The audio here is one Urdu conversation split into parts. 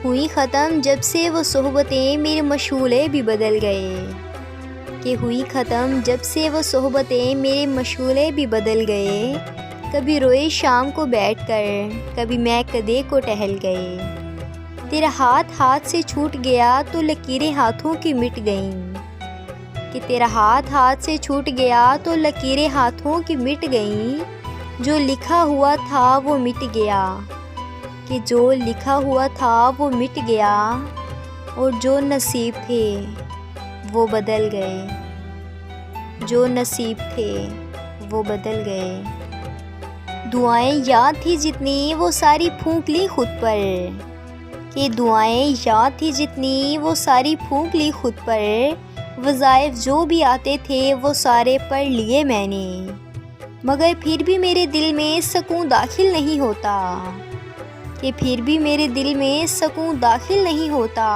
ہوئی ختم جب سے وہ صحبتیں میرے مشغولے بھی بدل گئے، کہ ہوئی ختم جب سے وہ صحبتیں میرے مشغولے بھی بدل گئے، کبھی روئے شام کو بیٹھ کر، کبھی میں کدے کو ٹہل گئے، تیرا ہاتھ سے چھوٹ گیا تو لکیریں ہاتھوں کی مٹ گئیں، کہ تیرا ہاتھ سے چھوٹ گیا تو لکیریں ہاتھوں کی مٹ گئیں، جو لکھا ہوا تھا وہ مٹ گیا، کہ جو لکھا ہوا تھا وہ مٹ گیا، اور جو نصیب تھے وہ بدل گئے، جو نصیب تھے وہ بدل گئے، دعائیں یاد تھی جتنی وہ ساری پھونک لی خود پر، کہ دعائیں یاد تھی جتنی وہ ساری پھونک لی خود پر، وظائف جو بھی آتے تھے وہ سارے پڑھ لیے میں نے، مگر پھر بھی میرے دل میں سکون داخل نہیں ہوتا، کہ پھر بھی میرے دل میں سکون داخل نہیں ہوتا،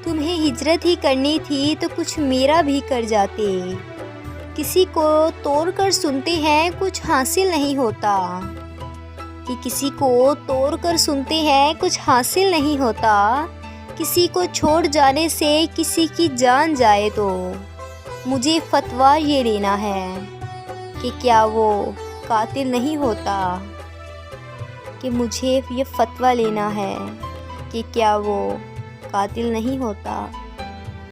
تمہیں ہجرت ہی کرنی تھی تو کچھ میرا بھی کر جاتے، کسی کو توڑ کر سنتے ہیں کچھ حاصل نہیں ہوتا، کہ کسی کو توڑ کر سنتے ہیں کچھ حاصل نہیں ہوتا، کسی کو چھوڑ جانے سے کسی کی جان جائے تو مجھے فتویٰ یہ لینا ہے کہ کیا وہ قاتل نہیں ہوتا، کہ مجھے یہ فتویٰ لینا ہے کہ کیا وہ قاتل نہیں ہوتا۔